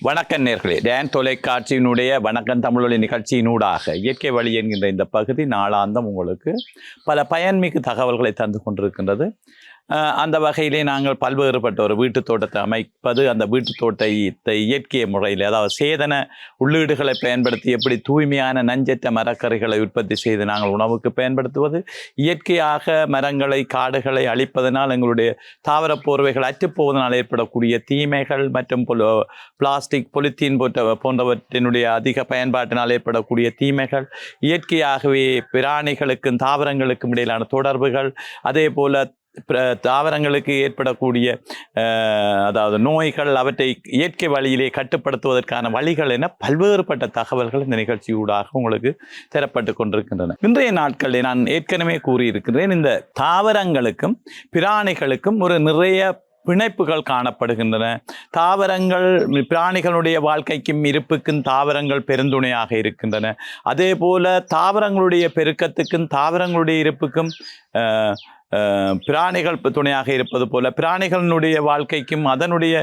வணக்கம் நேர்களே, டேன் தொலைக்காட்சியினுடைய வணக்கம் தமிழொலி நிகழ்ச்சியினூடாக இயற்கை வழி என்கின்ற இந்த பகுதி நாளாந்தம் உங்களுக்கு பல பயன்மிகு தகவல்களை தந்து கொண்டிருக்கின்றது. அந்த வகையிலே நாங்கள் பல்வேறுபட்ட ஒரு வீட்டு தோட்டத்தை அமைப்பது, அந்த வீட்டு தோட்டத்தை இயற்கை முறையில், அதாவது சேதன உள்ளீடுகளை பயன்படுத்தி எப்படி தூய்மையான நஞ்சற்ற மரக்கறிகளை உற்பத்தி செய்து நாங்கள் உணவுக்கு பயன்படுத்துவது, இயற்கையாக மரங்களை காடுகளை அழிப்பதனால் எங்களுடைய தாவர போர்வைகள் அற்றுப்போவதனால் ஏற்படக்கூடிய தீமைகள் மற்றும் பிளாஸ்டிக் பொலித்தீன் போன்றவற்றினுடைய அதிக பயன்பாட்டினால் ஏற்படக்கூடிய தீமைகள், இயற்கையாகவே பிராணிகளுக்கும் தாவரங்களுக்கும் இடையிலான தொடர்புகள், அதே போல தாவரங்களுக்கு ஏற்படக்கூடிய அதாவது நோய்கள், அவற்றை இயற்கை வழியிலே கட்டுப்படுத்துவதற்கான வழிகள் என பல்வேறுபட்ட தகவல்கள் இந்த நிகழ்ச்சியூடாக உங்களுக்கு தரப்பட்டு கொண்டிருக்கின்றன. இன்றைய நாட்களில் நான் ஏற்கனவே கூறியிருக்கிறேன், இந்த தாவரங்களுக்கும் பிராணிகளுக்கும் ஒரு நிறைய பிணைப்புகள் காணப்படுகின்றன. தாவரங்கள் பிராணிகளுடைய வாழ்க்கைக்கும் இருப்புக்கும் தாவரங்கள் பெருந்துணையாக இருக்கின்றன. அதே போல தாவரங்களுடைய பெருக்கத்துக்கும் தாவரங்களுடைய இருப்புக்கும் பிராணிகள் துணையாக இருப்பது போல பிராணிகளினுடைய வாழ்க்கைக்கும் அதனுடைய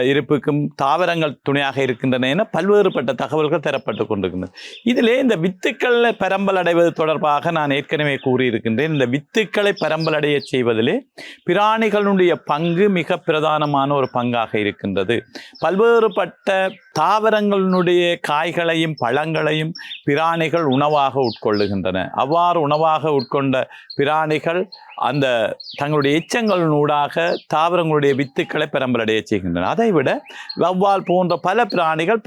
இருப்புக்கும் தாவரங்கள் துணையாக இருக்கின்றன என பல்வேறுபட்ட தகவல்கள் தரப்பட்டு கொண்டிருக்கின்றன. இதிலே இந்த வித்துக்கள் பரம்பல் அடைவது தொடர்பாக நான் ஏற்கனவே கூறியிருக்கின்றேன். இந்த வித்துக்களை பரம்பலடைய செய்வதிலே பிராணிகளுடைய பங்கு மிக பிரதானமான ஒரு பங்காக இருக்கின்றது. பல்வேறுபட்ட தாவரங்களினுடைய காய்களையும் பழங்களையும் பிராணிகள் உணவாக உட்கொள்ளுகின்றன. அவ்வாறு உணவாக உட்கொண்ட பிராணிகள் அந்த தங்களுடைய எச்சங்களினூடாக தாவரங்களுடைய வித்துக்களை பெரம்பலடைய செய்கின்றன. அதைவிட வௌவால் போன்ற பல பிராணிகள்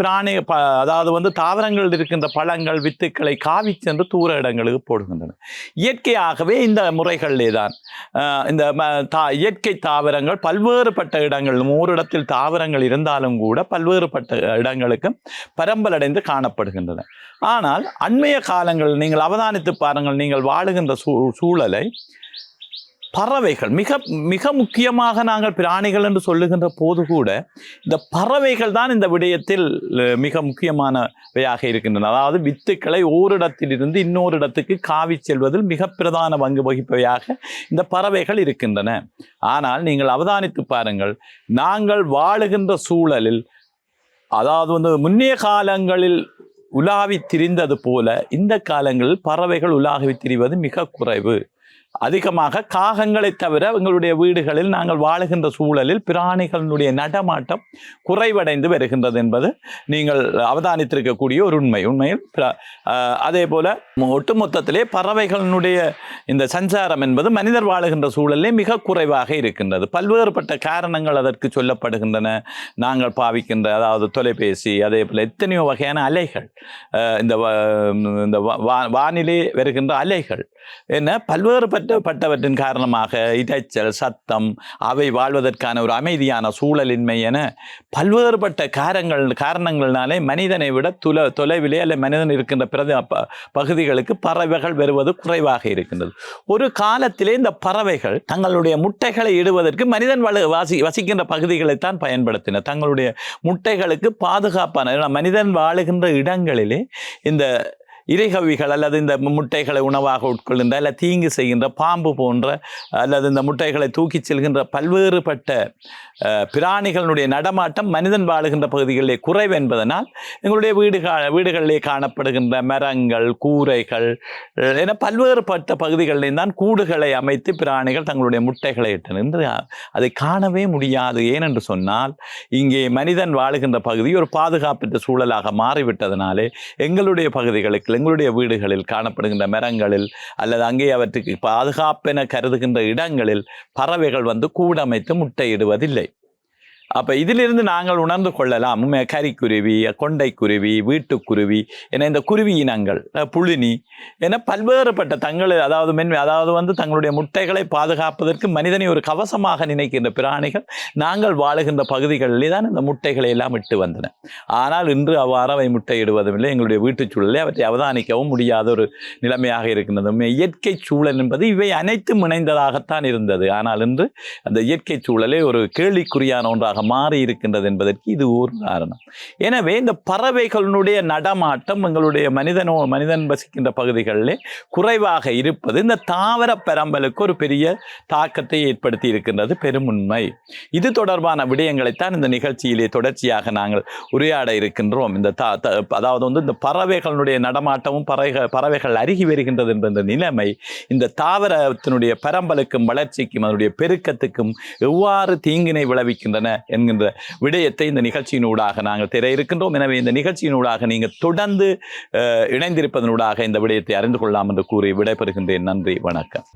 அதாவது தாவரங்கள் இருக்கின்ற பழங்கள் வித்துக்களை காவி சென்று தூர இடங்களுக்கு போடுகின்றன. இயற்கையாகவே இந்த முறைகளிலே தான் இந்த இயற்கை தாவரங்கள் பல்வேறுபட்ட இடங்கள், ஓரிடத்தில் தாவரங்கள் இருந்தாலும் கூட பல்வேறுபட்ட இடங்களுக்கும் பரம்பலடைந்து காணப்படுகின்றன. ஆனால் அண்மைய காலங்களில் நீங்கள் அவதானித்து பாருங்கள், நீங்கள் வாழுகின்ற சூழலை பறவைகள் மிக மிக முக்கியமாக நாங்கள் பிராணிகள் என்று சொல்லுகின்ற போது கூட இந்த பறவைகள் தான் இந்த விடயத்தில் மிக முக்கியமானவையாக இருக்கின்றன. அதாவது வித்துக்களை ஓரிடத்திலிருந்து இன்னொரு இடத்துக்கு காவி செல்வதில் மிக பிரதான பங்கு வகிப்பவையாக இந்த பறவைகள் இருக்கின்றன. ஆனால் நீங்கள் அவதானித்து பாருங்கள், நாங்கள் வாழுகின்ற சூழலில் அதாவது முன்னைய காலங்களில் உலாவி திரிந்தது போல இந்த காலங்களில் பறவைகள் உலாவி திரிவது மிக குறைவு. அதிகமாக காகங்களை தவிர எங்களுடைய வீடுகளில் நாங்கள் வாழுகின்ற சூழலில் பிராணிகளுடைய நடமாட்டம் குறைவடைந்து வருகின்றது என்பது நீங்கள் அவதானித்திருக்கக்கூடிய ஒரு உண்மையில் அதே போல ஒட்டுமொத்தத்திலே பறவைகளினுடைய இந்த சஞ்சாரம் என்பது மனிதர் வாழுகின்ற சூழலிலே மிக குறைவாக இருக்கின்றது. பல்வேறுபட்ட காரணங்கள் அதற்கு சொல்லப்படுகின்றன. நாங்கள் பாவிக்கின்ற அதாவது தொலைபேசி, அதே போல எத்தனையோ வகையான அலைகள், இந்த வானிலே வருகின்ற அலைகள் என்ன பல்வேறுபட்டவற்றின் காரணமாக இரைச்சல், சத்தம், அவை வாழ்வதற்கான ஒரு அமைதியான சூழலின்மை என பல்வேறுபட்ட காரணங்கள்னாலே மனிதனை விட தொலைவிலே அல்ல மனிதன் இருக்கின்ற பகுதிகளுக்கு பறவைகள் வருவது குறைவாக இருக்கின்றது. ஒரு காலத்திலே இந்த பறவைகள் தங்களுடைய முட்டைகளை இடுவதற்கு மனிதன் வசிக்கின்ற பகுதிகளைத்தான் பயன்படுத்தின. தங்களுடைய முட்டைகளுக்கு பாதுகாப்பான மனிதன் வாழுகின்ற இடங்களிலே இந்த இறைகவிகள் அல்லது இந்த முட்டைகளை உணவாக உட்கொள்கின்ற அல்ல தீங்கு செய்கின்ற பாம்பு போன்ற அல்லது இந்த முட்டைகளை தூக்கிச் செல்கின்ற பல்வேறுபட்ட பிராணிகளுடைய நடமாட்டம் மனிதன் வாழுகின்ற பகுதிகளிலே குறைவு என்பதனால் எங்களுடைய வீடுகளிலே காணப்படுகின்ற மரங்கள், கூரைகள் என பல்வேறுபட்ட பகுதிகளிலே தான் கூடுகளை அமைத்து பிராணிகள் தங்களுடைய முட்டைகளை இட்டன. என்று அதை காணவே முடியாது. ஏனென்று சொன்னால் இங்கே மனிதன் வாழுகின்ற பகுதி ஒரு பாதுகாப்பற்ற சூழலாக மாறிவிட்டதனாலே எங்களுடைய பகுதிகளுக்கு, எங்களுடைய வீடுகளில் காணப்படுகின்ற மரங்களில் அல்லது அங்கே அவற்றுக்கு பாதுகாப்பென கருதுகின்ற இடங்களில் பறவைகள் கூடமைத்து முட்டையிடுவதில்லை. அப்போ இதிலிருந்து நாங்கள் உணர்ந்து கொள்ளலாம், கரிக்குருவி, கொண்டைக்குருவி, வீட்டுக்குருவி என இந்த குருவி இனங்கள், புழுனி என பல்வேறுபட்ட அதாவது தங்களுடைய முட்டைகளை பாதுகாப்பதற்கு மனிதனை ஒரு கவசமாக நினைக்கின்ற பிராணிகள் நாங்கள் வாழுகின்ற பகுதிகளிலே தான் இந்த முட்டைகளை எல்லாம் இட்டு வந்தன. ஆனால் இன்று அவ்வாறு அவை முட்டையிடுவதும் இல்லை. எங்களுடைய வீட்டுச் சூழலை அவற்றை அவதானிக்கவும் முடியாத ஒரு நிலைமையாக இருக்கின்றது. இயற்கை சூழல் என்பது இவை அனைத்தும் இணைந்ததாகத்தான் இருந்தது. ஆனால் இன்று அந்த இயற்கை சூழலை ஒரு கேள்விக்குறியான ஒன்றாக பூமியாக மாறி இருக்கின்றது என்பதற்கு இது ஒரு காரணம். எனவே இந்த பறவைகளுடைய நடமாட்டம் எங்களுடைய மனிதன் வசிக்கின்ற பகுதிகளிலே குறைவாக இருப்பது இந்த தாவர பரம்பலுக்கு ஒரு பெரிய தாக்கத்தை ஏற்படுத்தி இருக்கின்றது பெருமுன்மை. இது தொடர்பான விடயங்களைத்தான் இந்த நிகழ்ச்சியிலே தொடர்ச்சியாக நாங்கள் உரையாட இருக்கின்றோம். இந்த அதாவது இந்த பறவைகளுடைய நடமாட்டமும் பறவைகள் அருகி வருகின்றது என்ற இந்த நிலைமை இந்த தாவரத்தினுடைய பரம்பலுக்கும் வளர்ச்சிக்கும் அதனுடைய பெருக்கத்துக்கும் எவ்வாறு தீங்கினை விளைவிக்கின்றன என்கின்ற விடயத்தை இந்த நிகழ்ச்சியினூடாக நாங்கள் தெரிய இருக்கின்றோம். எனவே இந்த நிகழ்ச்சியினூடாக நீங்கள் தொடர்ந்து இணைந்திருப்பதனூடாக இந்த விடயத்தை அறிந்து கொள்ளலாம் என்று கூறி விடைபெறுகின்றேன். நன்றி, வணக்கம்.